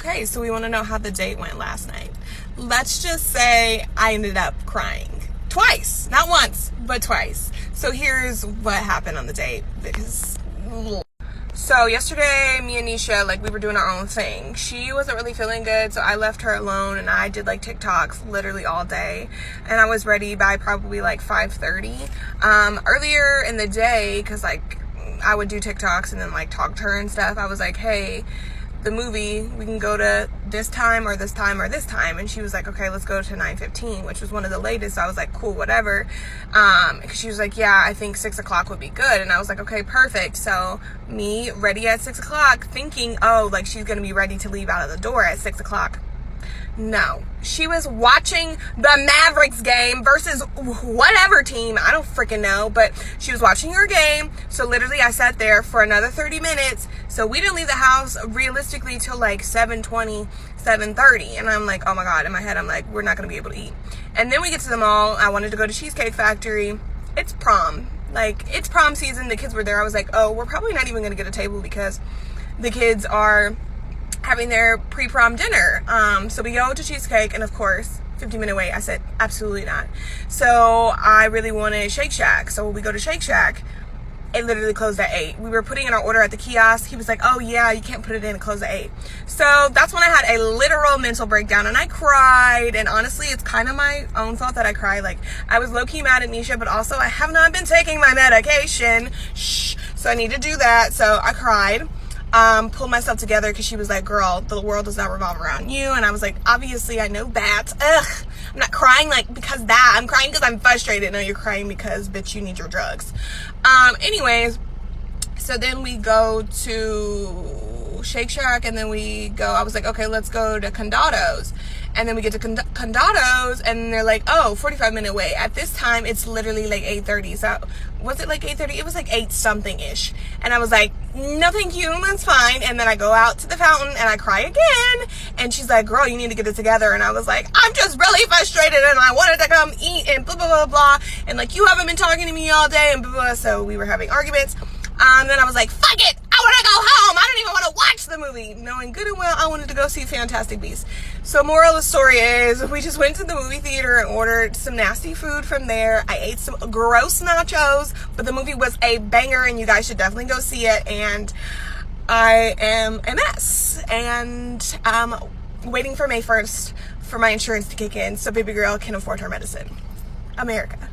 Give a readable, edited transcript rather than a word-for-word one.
Okay, so we want to know how the date went last night. Let's just say I ended up crying. Twice. Not once, but twice. So here's what happened on the date. So yesterday, me and Nisha, we were doing our own thing. She wasn't really feeling good, so I left her alone, and I did, TikToks literally all day. And I was ready by probably, 5:30. Earlier in the day, because, I would do TikToks and then, talk to her and stuff, I was like, hey, the movie, we can go to this time or this time or this time. And she was like, okay, let's go to 9:15, which was one of the latest. So I was like, cool, whatever. She was like, yeah, I think 6 o'clock would be good. And I was like, okay, perfect. So me ready at 6 o'clock thinking, she's going to be ready to leave out of the door at 6 o'clock. No, she was watching the Mavericks game versus whatever team. I don't freaking know, but she was watching her game. So literally I sat there for another 30 minutes. So we didn't leave the house realistically till 7:20, 7:30. And I'm like, oh my God, in my head, I'm like, we're not going to be able to eat. And then we get to the mall. I wanted to go to Cheesecake Factory. It's prom. It's prom season. The kids were there. I was like, oh, we're probably not even going to get a table because the kids are having their pre-prom dinner. So we go to Cheesecake, and of course, 15-minute wait. I said, absolutely not. So I really wanted Shake Shack. So we go to Shake Shack. It literally closed at 8. We were putting in our order at the kiosk. He was like, oh yeah, you can't put it in, it closed at 8. So that's when I had a literal mental breakdown, and I cried. And honestly, it's kind of my own fault that I cried. I was low-key mad at Nisha, but also I have not been taking my medication. So I need to do that. So I cried. Pulled myself together because she was like, girl, the world does not revolve around you. And I was like, obviously I know that. I'm not crying because that. I'm crying because I'm frustrated. No, you're crying because, bitch, you need your drugs. Anyways, so then we go to Shake Shack, and then I was like, okay, let's go to Condado's. And then we get to Condado's, and they're like, oh, 45-minute wait. At this time, it's literally 8:30. So was it 8:30? It was 8 something-ish. And I was like, no, thank you. That's fine. And then I go out to the fountain, and I cry again. And she's like, girl, you need to get it together. And I was like, I'm just really frustrated, and I wanted to come eat, and blah, blah, blah, blah. And you haven't been talking to me all day, and blah, blah, blah. So we were having arguments. Then I was like, fuck it. I want to go home. I don't even want to watch the movie. Knowing good and well, I wanted to go see Fantastic Beasts. So moral of the story is we just went to the movie theater and ordered some nasty food from there. I ate some gross nachos, but the movie was a banger, and you guys should definitely go see it. And I am a mess. And I'm waiting for May 1st for my insurance to kick in so baby girl can afford her medicine. America.